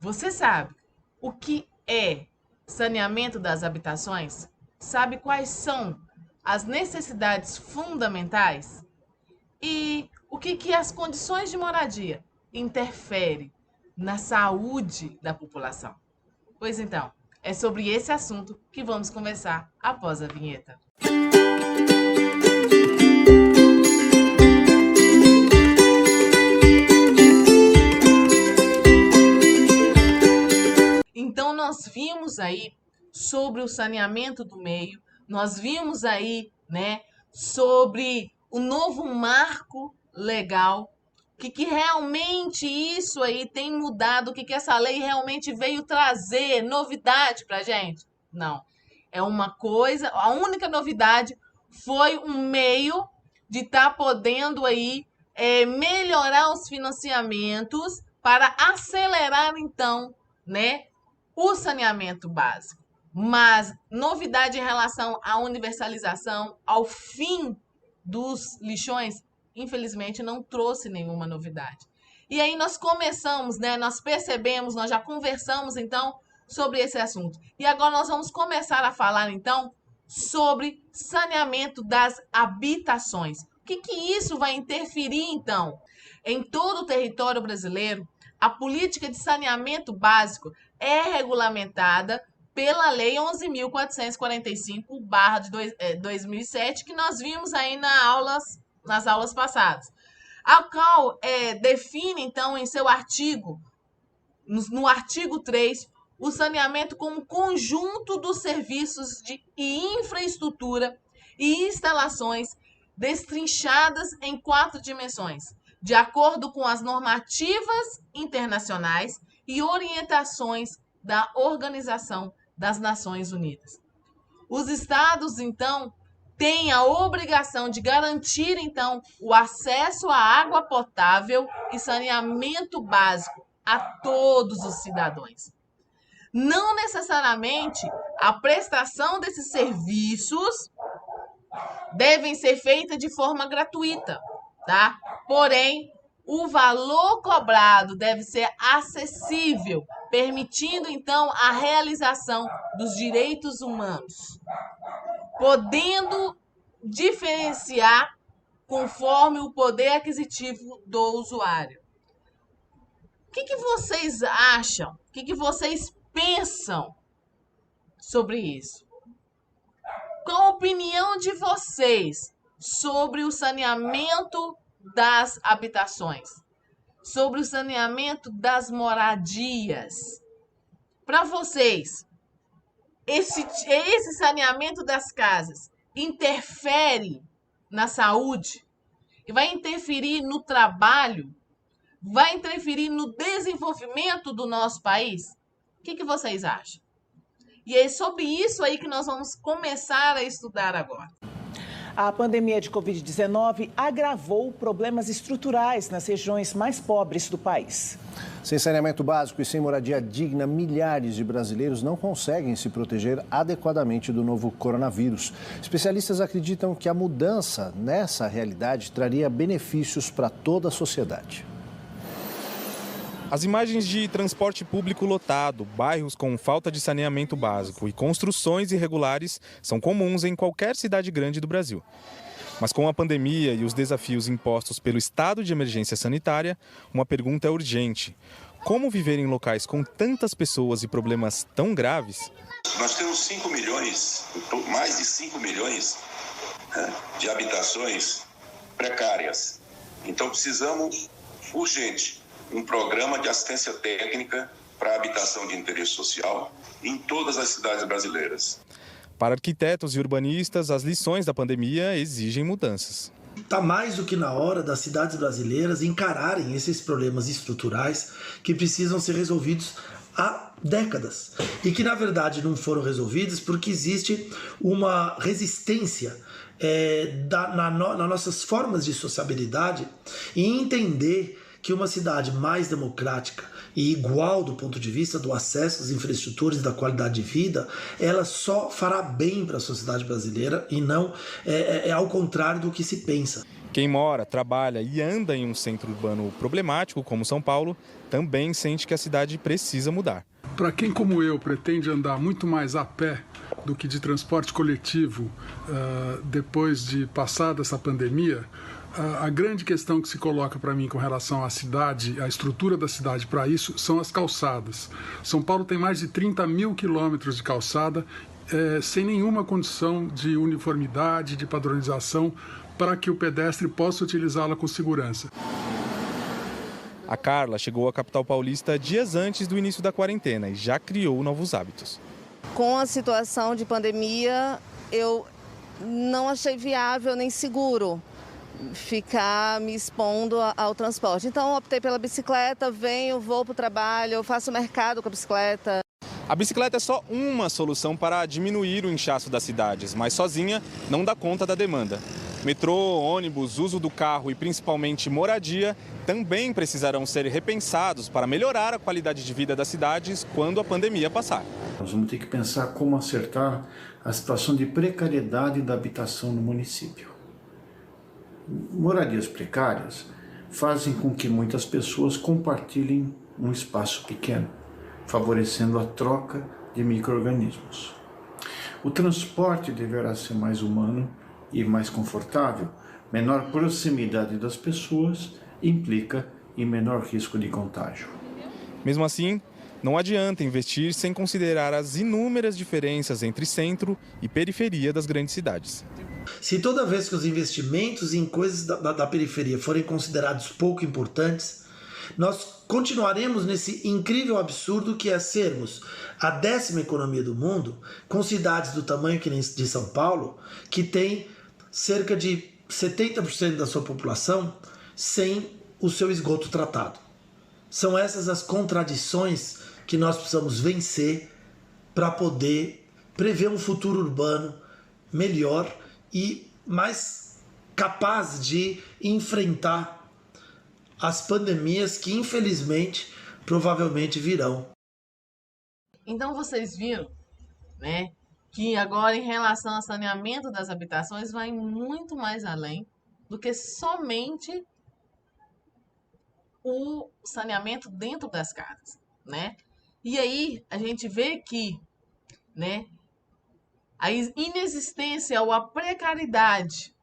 Você sabe o que é saneamento das habitações? Sabe quais são as necessidades fundamentais? E o que as condições de moradia interferem na saúde da população? Pois então, é sobre esse assunto que vamos conversar após a vinheta. Então, nós vimos aí sobre o saneamento do meio, nós vimos aí, né, sobre o novo marco legal, que realmente isso aí tem mudado, o que essa lei realmente veio trazer, novidade pra gente? Não. É uma coisa, a única novidade foi um meio de estar podendo aí melhorar os financiamentos para acelerar, então, né, o saneamento básico. Mas novidade em relação à universalização, ao fim dos lixões, infelizmente não trouxe nenhuma novidade. E aí nós começamos, né? Nós percebemos, nós já conversamos então sobre esse assunto. E agora nós vamos começar a falar então sobre saneamento das habitações. O que isso vai interferir então em todo o território brasileiro? A política de saneamento básico é regulamentada pela Lei 11.445/2007, que nós vimos aí nas aulas passadas. A qual define, então, em seu artigo, no artigo 3, o saneamento como conjunto dos serviços e infraestrutura e instalações destrinchadas em 4 dimensões, de acordo com as normativas internacionais e orientações da Organização das Nações Unidas. Os estados, então, têm a obrigação de garantir, então, o acesso à água potável e saneamento básico a todos os cidadãos. Não necessariamente a prestação desses serviços devem ser feitas de forma gratuita, tá? Porém, o valor cobrado deve ser acessível, permitindo então a realização dos direitos humanos, podendo diferenciar conforme o poder aquisitivo do usuário. O que vocês acham? O que vocês pensam sobre isso? Qual a opinião de vocês sobre o saneamento das habitações? Sobre o saneamento das moradias? Para vocês, esse saneamento das casas interfere na saúde? E vai interferir no trabalho? Vai interferir no desenvolvimento do nosso país? O que vocês acham? E é sobre isso aí que nós vamos começar a estudar agora. A pandemia de Covid-19 agravou problemas estruturais nas regiões mais pobres do país. Sem saneamento básico e sem moradia digna, milhares de brasileiros não conseguem se proteger adequadamente do novo coronavírus. Especialistas acreditam que a mudança nessa realidade traria benefícios para toda a sociedade. As imagens de transporte público lotado, bairros com falta de saneamento básico e construções irregulares são comuns em qualquer cidade grande do Brasil. Mas com a pandemia e os desafios impostos pelo estado de emergência sanitária, uma pergunta é urgente: como viver em locais com tantas pessoas e problemas tão graves? Nós temos 5 milhões, mais de 5 milhões de habitações precárias. Então precisamos, urgente, um programa de assistência técnica para a habitação de interesse social em todas as cidades brasileiras. Para arquitetos e urbanistas, as lições da pandemia exigem mudanças. Está mais do que na hora das cidades brasileiras encararem esses problemas estruturais que precisam ser resolvidos há décadas e que, na verdade, não foram resolvidos porque existe uma resistência nas nossas formas de sociabilidade e entender que uma cidade mais democrática e igual do ponto de vista do acesso às infraestruturas e da qualidade de vida, ela só fará bem para a sociedade brasileira e não ao contrário do que se pensa. Quem mora, trabalha e anda em um centro urbano problemático, como São Paulo, também sente que a cidade precisa mudar. Para quem, como eu, pretende andar muito mais a pé do que de transporte coletivo depois de passada essa pandemia, a grande questão que se coloca para mim com relação à cidade, à estrutura da cidade para isso, são as calçadas. São Paulo tem mais de 30 mil quilômetros de calçada, sem nenhuma condição de uniformidade, de padronização, para que o pedestre possa utilizá-la com segurança. A Carla chegou à capital paulista dias antes do início da quarentena e já criou novos hábitos. Com a situação de pandemia, eu não achei viável nem seguro ficar me expondo ao transporte. Então, optei pela bicicleta, vou para o trabalho, eu faço mercado com a bicicleta. A bicicleta é só uma solução para diminuir o inchaço das cidades, mas sozinha não dá conta da demanda. Metrô, ônibus, uso do carro e principalmente moradia também precisarão ser repensados para melhorar a qualidade de vida das cidades quando a pandemia passar. Nós vamos ter que pensar como acertar a situação de precariedade da habitação no município. Moradias precárias fazem com que muitas pessoas compartilhem um espaço pequeno, favorecendo a troca de micro-organismos. O transporte deverá ser mais humano e mais confortável. Menor proximidade das pessoas implica em menor risco de contágio. Mesmo assim, não adianta investir sem considerar as inúmeras diferenças entre centro e periferia das grandes cidades. Se toda vez que os investimentos em coisas da periferia forem considerados pouco importantes, nós continuaremos nesse incrível absurdo que é sermos a 10ª economia do mundo, com cidades do tamanho que nem de São Paulo, que tem cerca de 70% da sua população sem o seu esgoto tratado. São essas as contradições que nós precisamos vencer para poder prever um futuro urbano melhor e mais capaz de enfrentar as pandemias que, infelizmente, provavelmente virão. Então vocês viram, né, que agora em relação ao saneamento das habitações vai muito mais além do que somente o saneamento dentro das casas, né? E aí a gente vê que, né, a inexistência ou a precariedade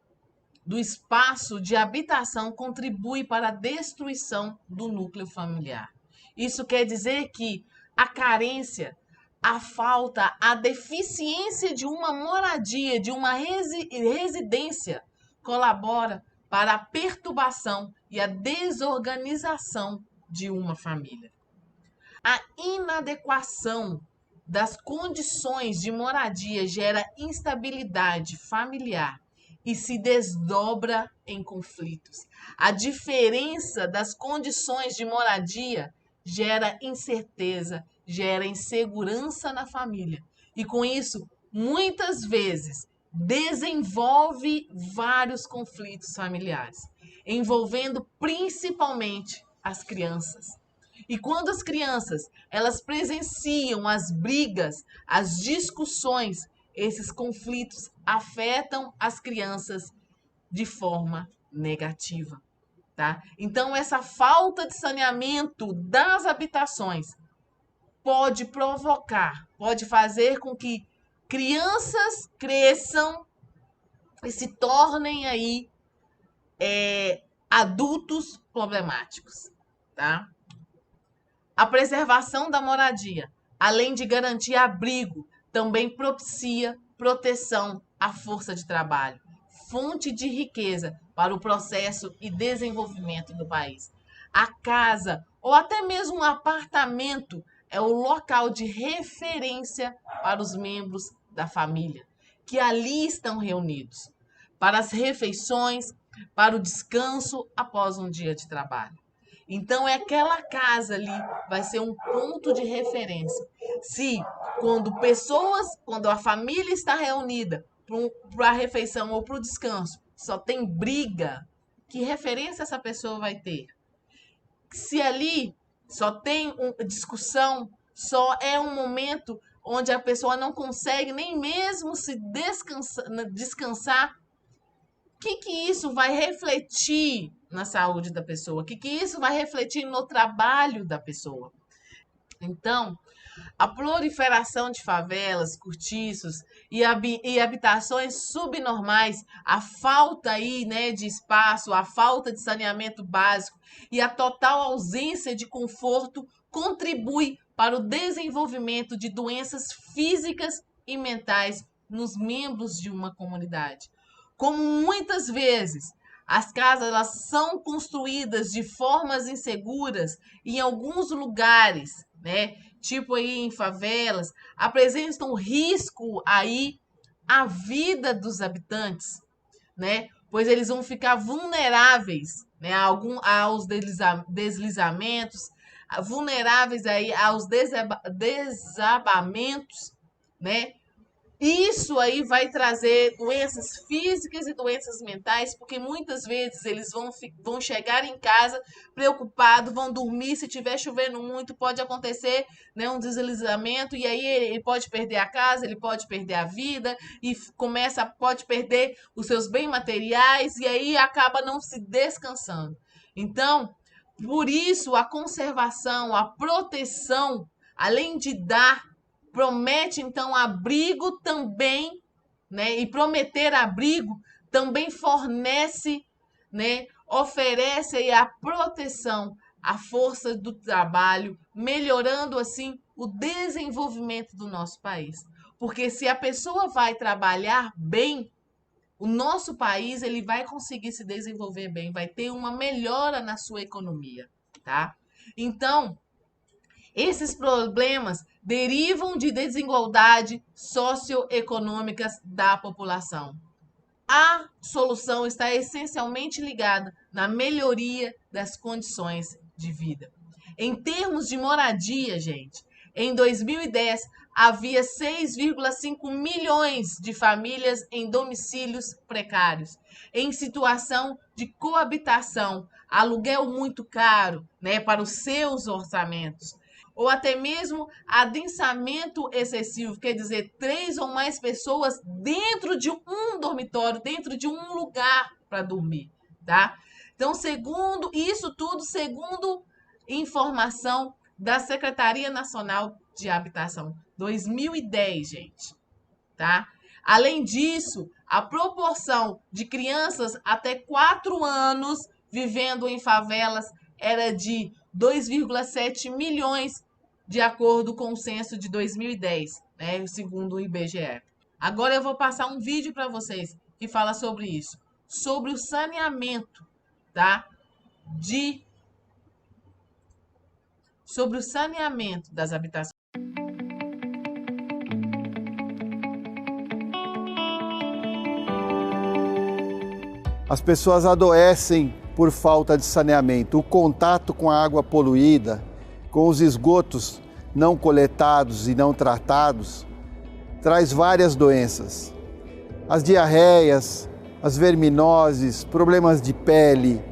do espaço de habitação contribui para a destruição do núcleo familiar. Isso quer dizer que a carência, a falta, a deficiência de uma moradia, de uma residência, colabora para a perturbação e a desorganização de uma família. A inadequação das condições de moradia gera instabilidade familiar e se desdobra em conflitos. A diferença das condições de moradia gera incerteza, gera insegurança na família. E com isso, muitas vezes, desenvolve vários conflitos familiares, envolvendo principalmente as crianças. E quando as crianças, elas presenciam as brigas, as discussões, esses conflitos afetam as crianças de forma negativa, tá? Então, essa falta de saneamento das habitações pode provocar, pode fazer com que crianças cresçam e se tornem aí adultos problemáticos, tá? A preservação da moradia, além de garantir abrigo, também propicia proteção à força de trabalho, fonte de riqueza para o processo e desenvolvimento do país. A casa ou até mesmo um apartamento é o local de referência para os membros da família, que ali estão reunidos, para as refeições, para o descanso após um dia de trabalho. Então, aquela casa ali vai ser um ponto de referência. Se, quando a família está reunida para a refeição ou para o descanso, só tem briga, que referência essa pessoa vai ter? Se ali só tem discussão, só é um momento onde a pessoa não consegue nem mesmo se descansar, que isso vai refletir na saúde da pessoa? O que isso vai refletir no trabalho da pessoa? Então, a proliferação de favelas, cortiços e habitações subnormais, a falta aí, né, de espaço, a falta de saneamento básico e a total ausência de conforto contribui para o desenvolvimento de doenças físicas e mentais nos membros de uma comunidade. Como muitas vezes as casas elas são construídas de formas inseguras e em alguns lugares, né, tipo aí em favelas, apresentam risco aí à vida dos habitantes, né? Pois eles vão ficar vulneráveis, né, aos deslizamentos, vulneráveis aí aos desabamentos, né? Isso aí vai trazer doenças físicas e doenças mentais, porque muitas vezes eles vão chegar em casa preocupados, vão dormir, se estiver chovendo muito, pode acontecer, né, um deslizamento, e aí ele pode perder a casa, ele pode perder a vida, e pode perder os seus bens materiais, e aí acaba não se descansando. Então, por isso, a conservação, a proteção, além de dar, promete, então, abrigo também, né? E prometer abrigo também fornece, né? Oferece aí a proteção, a força do trabalho, melhorando, assim, o desenvolvimento do nosso país. Porque se a pessoa vai trabalhar bem, o nosso país ele vai conseguir se desenvolver bem, vai ter uma melhora na sua economia, tá? Então, esses problemas derivam de desigualdade socioeconômicas da população. A solução está essencialmente ligada na melhoria das condições de vida. Em termos de moradia, gente, em 2010 havia 6,5 milhões de famílias em domicílios precários, em situação de coabitação, aluguel muito caro, né, para os seus orçamentos, ou até mesmo adensamento excessivo, quer dizer, 3 ou mais pessoas dentro de um dormitório, dentro de um lugar para dormir, tá? Então, segundo informação da Secretaria Nacional de Habitação, 2010, gente, tá? Além disso, a proporção de crianças até 4 anos vivendo em favelas era de 2,7 milhões, de acordo com o censo de 2010, né, segundo o IBGE. Agora eu vou passar um vídeo para vocês que fala sobre isso, sobre o saneamento, tá? Sobre o saneamento das habitações. As pessoas adoecem por falta de saneamento. O contato com a água poluída, com os esgotos não coletados e não tratados, traz várias doenças. As diarreias, as verminoses, problemas de pele,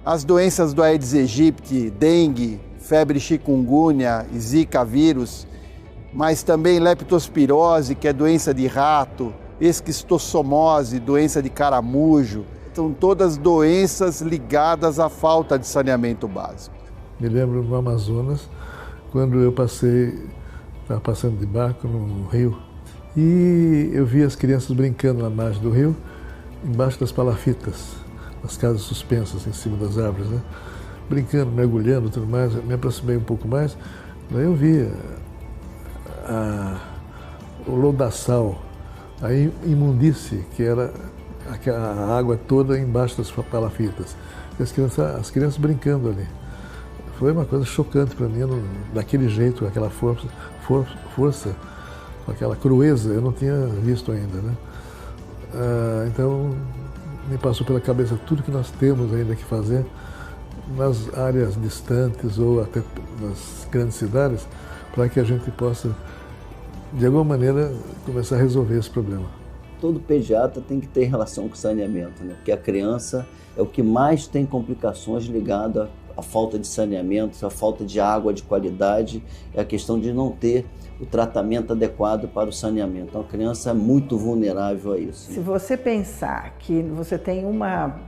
as doenças do Aedes aegypti, dengue, febre chikungunya e zika vírus, mas também leptospirose, que é doença de rato, esquistossomose, doença de caramujo. São todas doenças ligadas à falta de saneamento básico. Me lembro no Amazonas, quando eu estava passando de barco no rio, e eu vi as crianças brincando na margem do rio, embaixo das palafitas, nas casas suspensas em cima das árvores, né? Brincando, mergulhando e tudo mais. Me aproximei um pouco mais, daí eu vi o lodaçal, a imundície, que era a água toda embaixo das palafitas. E as crianças brincando ali. Foi uma coisa chocante para mim, daquele jeito, com aquela força, com aquela crueza, eu não tinha visto ainda, né? Então, me passou pela cabeça tudo que nós temos ainda que fazer nas áreas distantes ou até nas grandes cidades, para que a gente possa, de alguma maneira, começar a resolver esse problema. Todo pediatra tem que ter relação com saneamento, né? Porque a criança é o que mais tem complicações ligadas à falta de saneamento, à falta de água de qualidade, é a questão de não ter o tratamento adequado para o saneamento. Então, a criança é muito vulnerável a isso. Se você pensar que você tem uma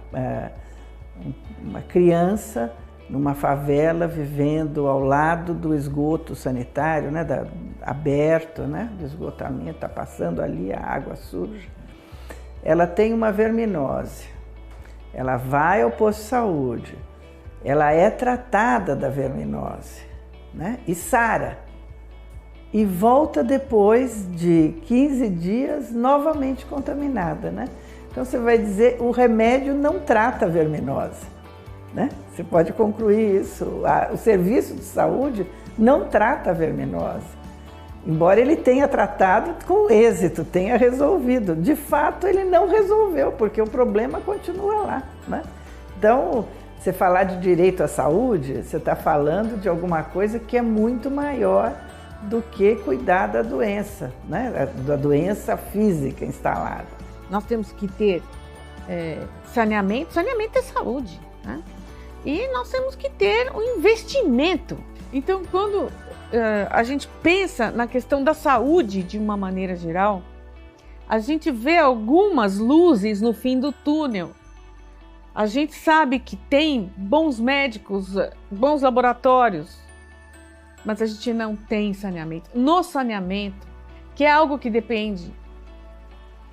criança numa favela vivendo ao lado do esgoto sanitário, né, aberto, né, do esgotamento, está passando ali a água suja, ela tem uma verminose, ela vai ao posto de saúde, ela é tratada da verminose, né, e sara, e volta depois de 15 dias novamente contaminada, né? Então você vai dizer, o remédio não trata a verminose, né? Você pode concluir isso. O serviço de saúde não trata a verminose, embora ele tenha tratado com êxito, tenha resolvido. De fato, ele não resolveu, porque o problema continua lá, né? Então, você falar de direito à saúde, você está falando de alguma coisa que é muito maior do que cuidar da doença, né? Da doença física instalada. Nós temos que ter saneamento. Saneamento é saúde, né? E nós temos que ter um investimento. Então, quando a gente pensa na questão da saúde de uma maneira geral, a gente vê algumas luzes no fim do túnel. A gente sabe que tem bons médicos, bons laboratórios, mas a gente não tem saneamento. No saneamento, que é algo que depende,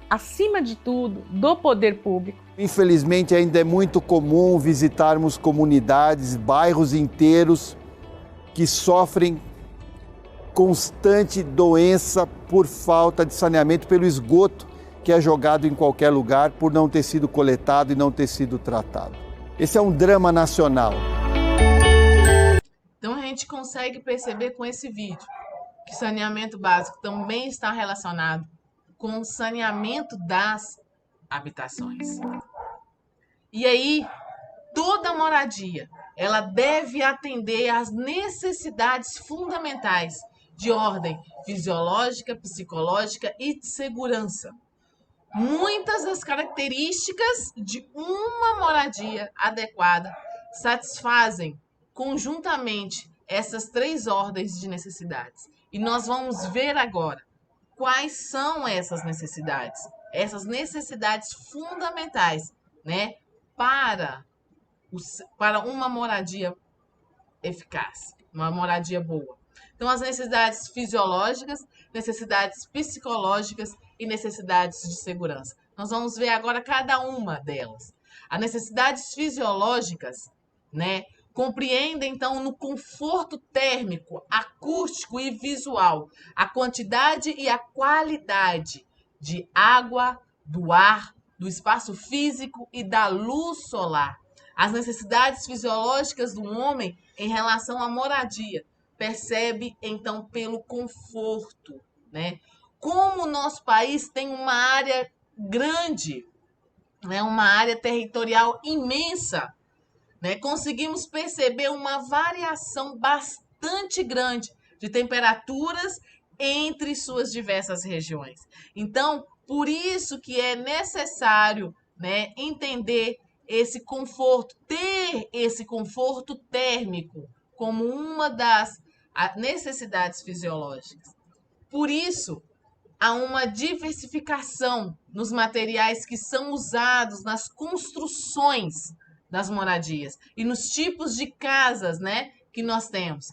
acima de tudo, do poder público. Infelizmente, ainda é muito comum visitarmos comunidades, bairros inteiros que sofrem constante doença por falta de saneamento, pelo esgoto que é jogado em qualquer lugar, por não ter sido coletado e não ter sido tratado. Esse é um drama nacional. Então a gente consegue perceber com esse vídeo que saneamento básico também está relacionado com o saneamento das habitações. E aí, toda moradia, ela deve atender às necessidades fundamentais de ordem fisiológica, psicológica e de segurança. Muitas das características de uma moradia adequada satisfazem conjuntamente essas três ordens de necessidades. E nós vamos ver agora quais são essas necessidades fundamentais, né, para uma moradia eficaz, uma moradia boa. Então, as necessidades fisiológicas, necessidades psicológicas e necessidades de segurança. Nós vamos ver agora cada uma delas. As necessidades fisiológicas, né, compreendem, então, no conforto térmico, acústico e visual, a quantidade e a qualidade de água, do ar, do espaço físico e da luz solar. As necessidades fisiológicas do homem em relação à moradia percebe, então, pelo conforto, né? Como o nosso país tem uma área grande, né, uma área territorial imensa, né, conseguimos perceber uma variação bastante grande de temperaturas entre suas diversas regiões. Então, por isso que é necessário, né, entender esse conforto, ter esse conforto térmico como uma das necessidades fisiológicas. Por isso, há uma diversificação nos materiais que são usados nas construções das moradias e nos tipos de casas, né, que nós temos.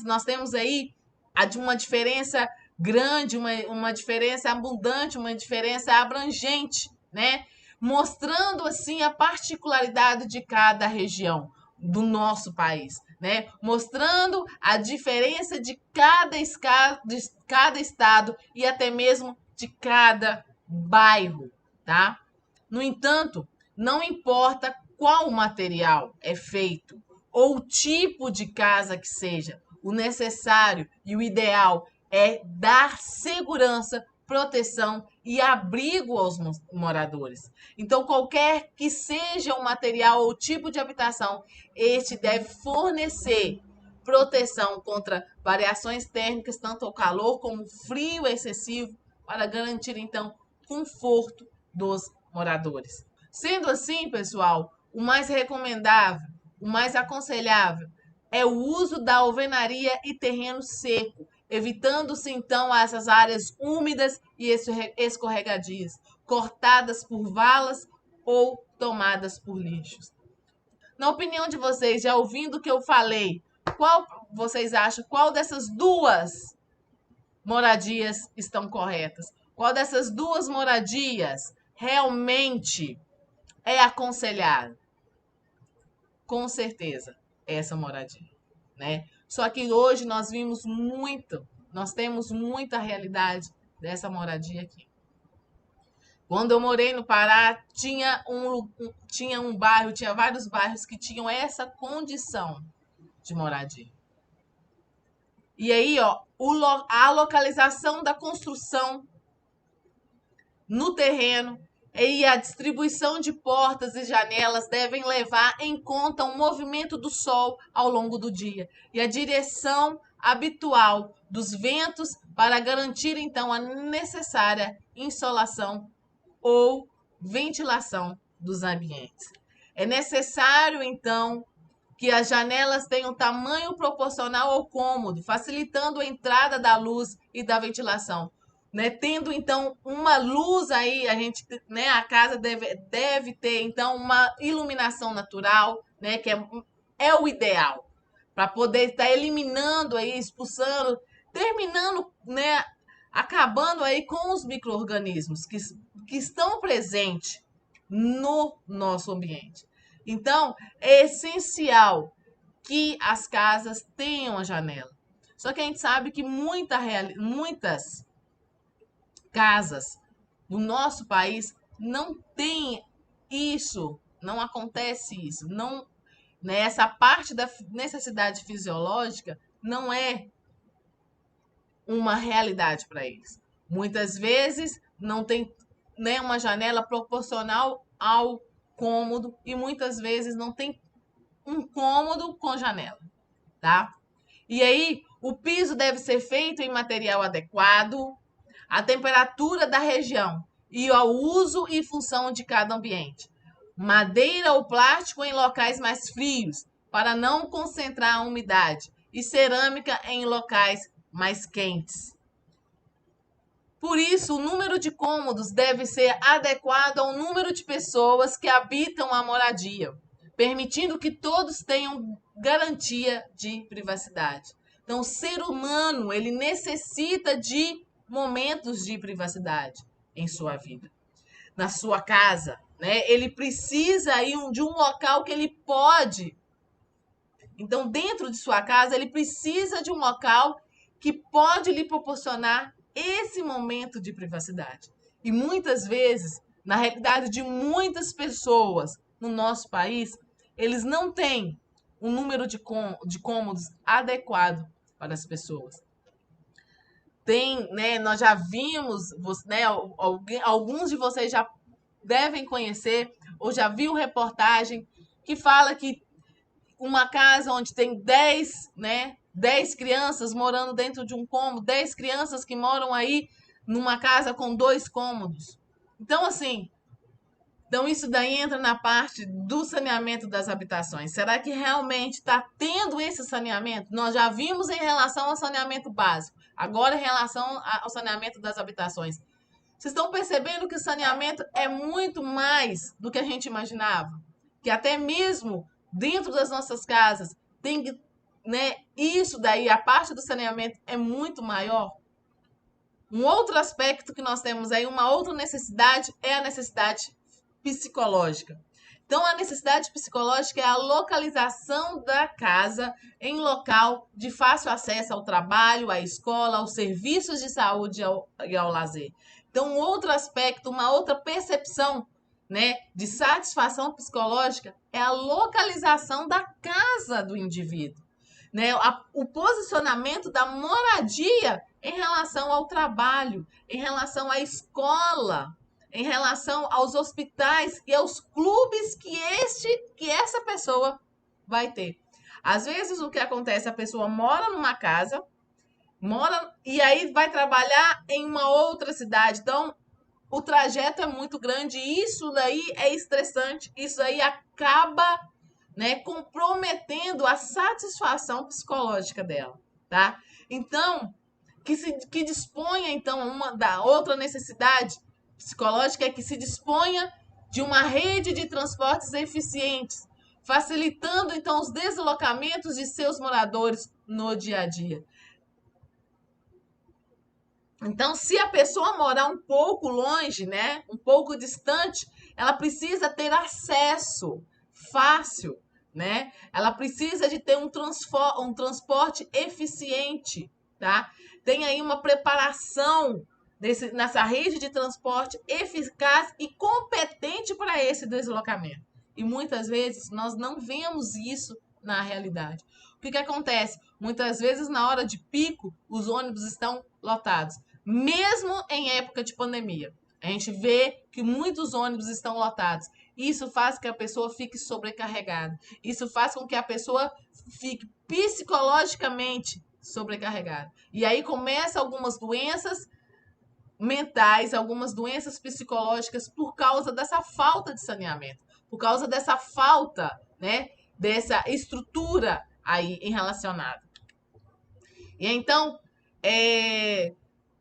Nós temos aí uma diferença grande, uma diferença abundante, uma diferença abrangente, né, mostrando assim a particularidade de cada região do nosso país, né, mostrando a diferença de cada estado e até mesmo de cada bairro, tá? No entanto, não importa qual material é feito ou o tipo de casa que seja, o necessário e o ideal é dar segurança, proteção e abrigo aos moradores. Então, qualquer que seja o material ou tipo de habitação, este deve fornecer proteção contra variações térmicas, tanto ao calor como frio excessivo, para garantir, então, conforto dos moradores. Sendo assim, pessoal, o mais recomendável, o mais aconselhável é o uso da alvenaria e terreno seco, evitando-se então essas áreas úmidas e escorregadias, cortadas por valas ou tomadas por lixos. Na opinião de vocês, já ouvindo o que eu falei, qual vocês acham, qual dessas duas moradias estão corretas? Qual dessas duas moradias realmente é aconselhado? Com certeza, essa moradia, né? Só que hoje nós temos muita realidade dessa moradia aqui. Quando eu morei no Pará, tinha vários bairros que tinham essa condição de moradia. E aí, ó, a localização da construção no terreno e a distribuição de portas e janelas devem levar em conta o movimento do sol ao longo do dia e a direção habitual dos ventos para garantir, então, a necessária insolação ou ventilação dos ambientes. É necessário, então, que as janelas tenham tamanho proporcional ao cômodo, facilitando a entrada da luz e da ventilação. Né? Tendo, então, uma luz aí, a casa deve ter, então, uma iluminação natural, né? Que é o ideal, para poder estar eliminando aí, expulsando, terminando, né? Acabando aí com os micro-organismos que estão presentes no nosso ambiente. Então, é essencial que as casas tenham a janela. Só que a gente sabe que muitas casas do nosso país não tem isso, não acontece isso, não, né, essa parte da necessidade fisiológica não é uma realidade para eles. Muitas vezes não tem, né, uma janela proporcional ao cômodo e muitas vezes não tem um cômodo com janela, tá? E aí, o piso deve ser feito em material adequado, a temperatura da região e ao uso e função de cada ambiente. Madeira ou plástico em locais mais frios, para não concentrar a umidade, e cerâmica em locais mais quentes. Por isso, o número de cômodos deve ser adequado ao número de pessoas que habitam a moradia, permitindo que todos tenham garantia de privacidade. Então, o ser humano, ele necessita de momentos de privacidade em sua vida. Na sua casa, né? Ele precisa aí de um local que ele pode. Então, dentro de sua casa, ele precisa de um local que pode lhe proporcionar esse momento de privacidade. E muitas vezes, na realidade de muitas pessoas no nosso país, eles não têm um número de cômodos adequado para as pessoas. Tem, né, nós já vimos, né, alguns de vocês já devem conhecer ou já viu reportagem que fala que uma casa onde tem 10 crianças morando dentro de um cômodo, 10 crianças que moram aí numa casa com 2 cômodos. Então, assim, isso daí entra na parte do saneamento das habitações. Será que realmente está tendo esse saneamento? Nós já vimos em relação ao saneamento básico, agora em relação ao saneamento das habitações. Vocês estão percebendo que o saneamento é muito mais do que a gente imaginava? Que até mesmo dentro das nossas casas tem que, né, isso daí, a parte do saneamento é muito maior. Um outro aspecto que nós temos aí, uma outra necessidade, é a necessidade psicológica. Então, a necessidade psicológica é a localização da casa em local de fácil acesso ao trabalho, à escola, aos serviços de saúde e ao lazer. Então, um outro aspecto, uma outra percepção, né, de satisfação psicológica é a localização da casa do indivíduo, né? O posicionamento da moradia em relação ao trabalho, em relação à escola, em relação aos hospitais e aos clubes que essa pessoa vai ter. Às vezes o que acontece, a pessoa mora numa casa, e aí vai trabalhar em uma outra cidade. Então, o trajeto é muito grande e isso daí é estressante. Isso aí acaba, né, comprometendo a satisfação psicológica dela, tá? Então, que disponha, então, uma da outra necessidade psicológica é que se disponha de uma rede de transportes eficientes, facilitando, então, os deslocamentos de seus moradores no dia a dia. Então, se a pessoa morar um pouco longe, né, um pouco distante, ela precisa ter acesso fácil, né? Ela precisa de ter um transporte eficiente, tá? Tem aí uma preparação nessa rede de transporte eficaz e competente para esse deslocamento. E muitas vezes nós não vemos isso na realidade. O que acontece? Muitas vezes na hora de pico, os ônibus estão lotados. Mesmo em época de pandemia, a gente vê que muitos ônibus estão lotados. Isso faz com que a pessoa fique sobrecarregada. Isso faz com que a pessoa fique psicologicamente sobrecarregada. E aí começam algumas doenças mentais, algumas doenças psicológicas por causa dessa falta de saneamento, por causa dessa falta, né, dessa estrutura aí relacionada. E então,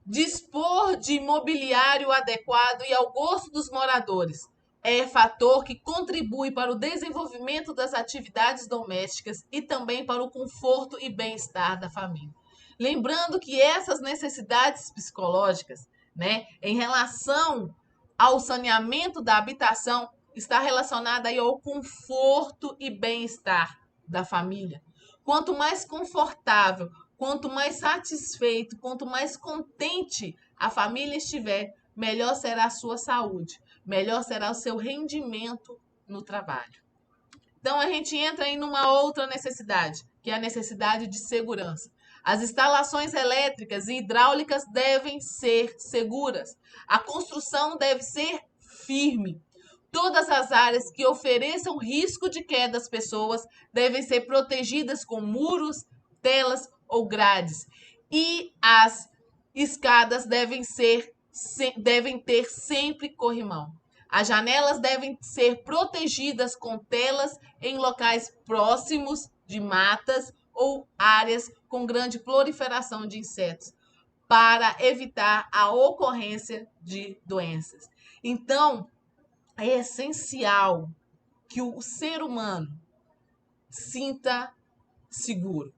dispor de mobiliário adequado e ao gosto dos moradores é fator que contribui para o desenvolvimento das atividades domésticas e também para o conforto e bem-estar da família. Lembrando que essas necessidades psicológicas, né, em relação ao saneamento da habitação, está relacionada aí ao conforto e bem-estar da família. Quanto mais confortável, quanto mais satisfeito, quanto mais contente a família estiver, melhor será a sua saúde, melhor será o seu rendimento no trabalho. Então, a gente entra aí numa outra necessidade, que é a necessidade de segurança. As instalações elétricas e hidráulicas devem ser seguras. A construção deve ser firme. Todas as áreas que ofereçam risco de queda às pessoas devem ser protegidas com muros, telas ou grades. E as escadas devem ter sempre corrimão. As janelas devem ser protegidas com telas em locais próximos de matas ou áreas com grande proliferação de insetos, para evitar a ocorrência de doenças. Então, é essencial que o ser humano sinta seguro.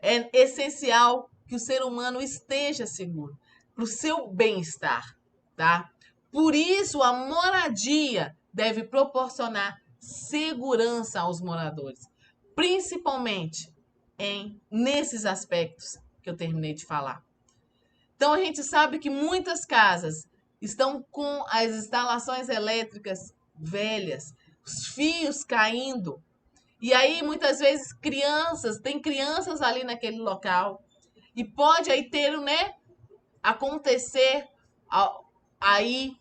É essencial que o ser humano esteja seguro para o seu bem-estar, tá? Por isso, a moradia deve proporcionar segurança aos moradores, principalmente nesses aspectos que eu terminei de falar. Então, a gente sabe que muitas casas estão com as instalações elétricas velhas, os fios caindo. E aí, muitas vezes, tem crianças ali naquele local. E pode aí ter, né, acontecer aí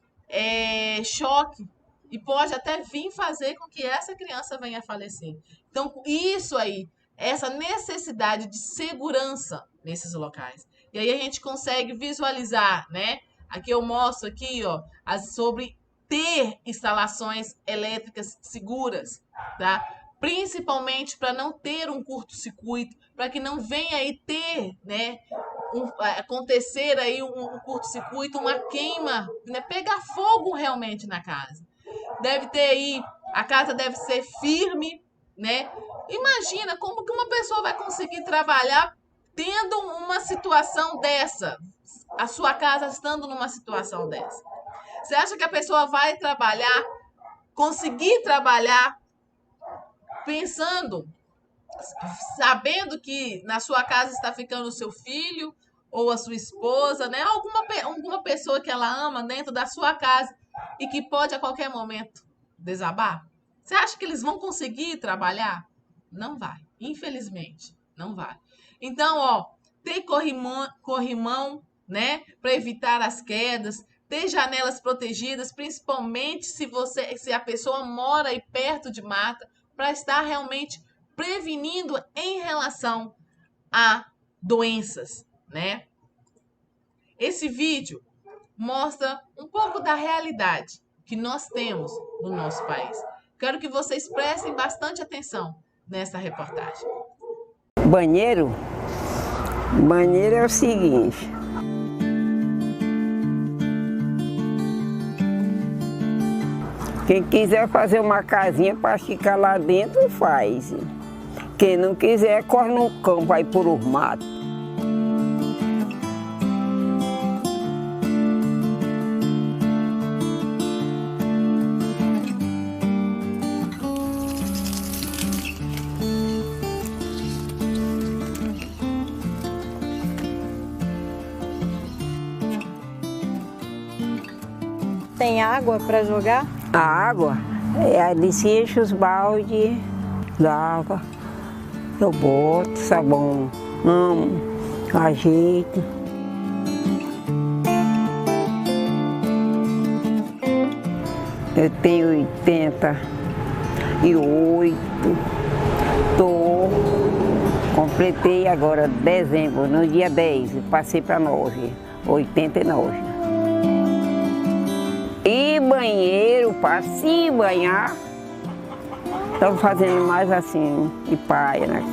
choque. E pode até vir fazer com que essa criança venha a falecer. Então, isso aí, essa necessidade de segurança nesses locais. E aí a gente consegue visualizar, né? Aqui eu mostro aqui, ó, sobre ter instalações elétricas seguras, tá? Principalmente para não ter um curto-circuito, para que não venha aí ter, né, acontecer aí um curto-circuito, uma queima, né, pegar fogo realmente na casa. Deve ter aí, a casa deve ser firme, né? Imagina como que uma pessoa vai conseguir trabalhar tendo uma situação dessa, a sua casa estando numa situação dessa. Você acha que a pessoa vai trabalhar, conseguir trabalhar pensando, sabendo que na sua casa está ficando o seu filho ou a sua esposa, né? Alguma pessoa que ela ama dentro da sua casa e que pode a qualquer momento desabar? Você acha que eles vão conseguir trabalhar? Não vai, infelizmente, não vai. Então, ó, ter corrimão, né, para evitar as quedas, ter janelas protegidas, principalmente se a pessoa mora aí perto de mata, para estar realmente prevenindo em relação a doenças, né? Esse vídeo mostra um pouco da realidade que nós temos no nosso país. Quero que vocês prestem bastante atenção nessa reportagem. Banheiro é o seguinte, Quem quiser fazer uma casinha para ficar lá dentro, faz. Quem não quiser, corre no campo, vai por os matos. Tem água para jogar? A água, ali se enche os baldes, lava, eu boto sabão, ajeito. Eu tenho 88, completei agora dezembro, no dia 10, passei para 9, 89. E banheiro, para se banhar, estamos fazendo mais assim, de praia, né?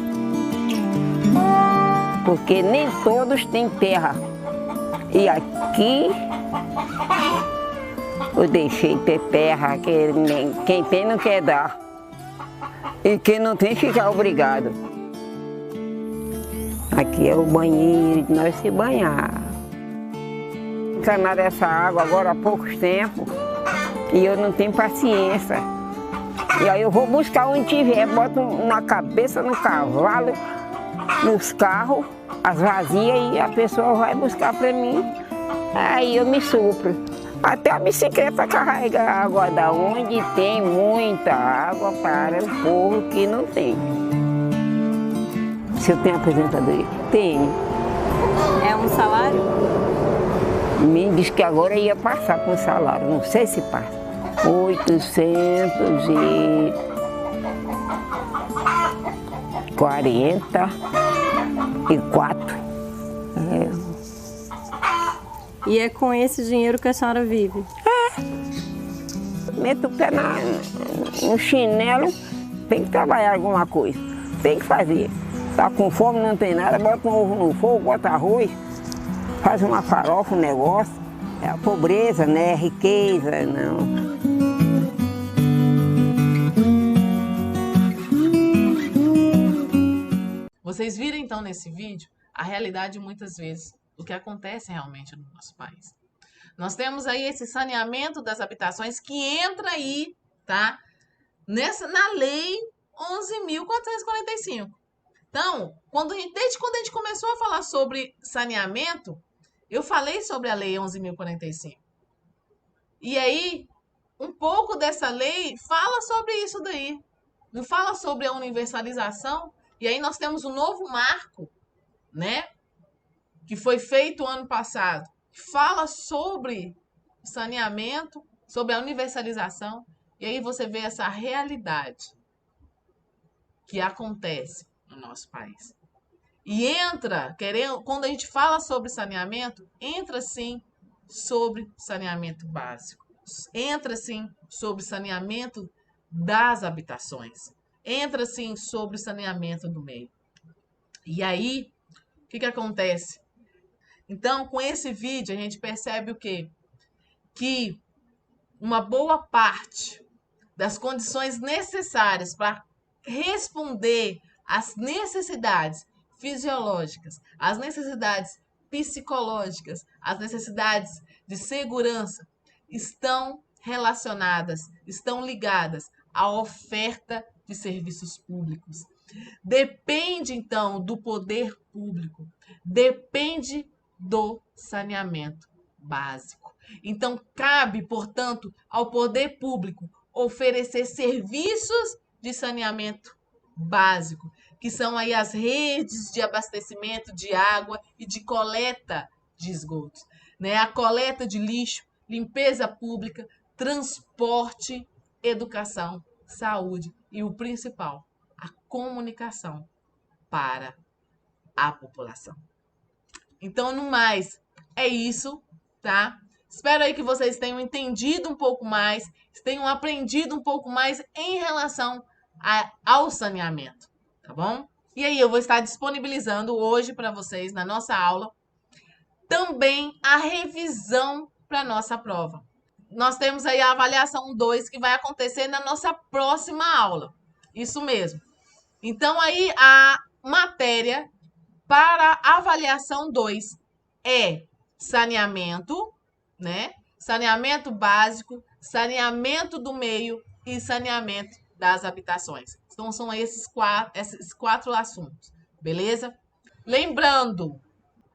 Porque nem todos têm terra. E aqui eu deixei ter terra, que quem tem não quer dar. E quem não tem fica obrigado. Aqui é o banheiro de nós se banhar. Encanar essa água agora há poucos tempos e eu não tenho paciência. E aí eu vou buscar onde tiver, boto na cabeça, no cavalo, nos carros, as vazias, e a pessoa vai buscar para mim. Aí eu me supro. Até a bicicleta carrega água da onde tem muita água para o povo que não tem. Se eu tenho aposentadoria? Tenho. É um salário? Me diz que agora ia passar por salário, não sei se passa. 844. E é com esse dinheiro que a senhora vive? Meto o pé no chinelo, tem que trabalhar alguma coisa, tem que fazer. Tá com fome, não tem nada, bota um ovo no fogo, bota arroz, faz uma farofa, um negócio. É a pobreza, né? É riqueza, não. Vocês viram então nesse vídeo a realidade muitas vezes do que acontece realmente no nosso país. Nós temos aí esse saneamento das habitações que entra aí, tá? Na lei 11.445. Então, desde quando a gente começou a falar sobre saneamento, eu falei sobre a lei 11.045. E aí, um pouco dessa lei fala sobre isso daí. Não fala sobre a universalização. E aí nós temos um novo marco, né? Que foi feito ano passado. Que fala sobre o saneamento, sobre a universalização. E aí você vê essa realidade que acontece no nosso país. E entra, quando a gente fala sobre saneamento, entra sim sobre saneamento básico. Entra sim sobre saneamento das habitações. Entra sim sobre saneamento do meio. E aí, o que acontece? Então, com esse vídeo, a gente percebe o quê? Que uma boa parte das condições necessárias para responder às necessidades fisiológicas, às necessidades psicológicas, às necessidades de segurança estão relacionadas, estão ligadas à oferta de serviços públicos. Depende, então, do poder público, depende do saneamento básico. Então, cabe, portanto, ao poder público oferecer serviços de saneamento básico, que são aí as redes de abastecimento de água e de coleta de esgotos, né? A coleta de lixo, limpeza pública, transporte, educação, saúde e o principal, a comunicação para a população. Então, no mais, é isso, tá? Espero aí que vocês tenham entendido um pouco mais, tenham aprendido um pouco mais em relação ao saneamento, tá bom? E aí eu vou estar disponibilizando hoje para vocês, na nossa aula, também a revisão para a nossa prova. nós temos aí a avaliação 2 que vai acontecer na nossa próxima aula. Isso mesmo. Então, aí a matéria para avaliação 2 é saneamento, né? Saneamento básico, saneamento do meio e saneamento das habitações. Então, são esses quatro assuntos, beleza? Lembrando,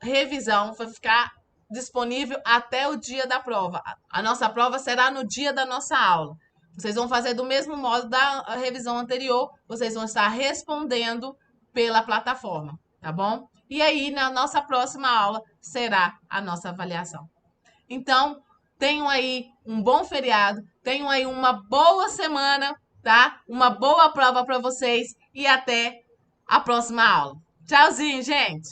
revisão vai ficar disponível até o dia da prova. A nossa prova será no dia da nossa aula. Vocês vão fazer do mesmo modo da revisão anterior, vocês vão estar respondendo pela plataforma, tá bom? E aí, na nossa próxima aula, será a nossa avaliação. Então, tenham aí um bom feriado, tenham aí uma boa semana, tá? Uma boa prova para vocês e até a próxima aula. Tchauzinho, gente!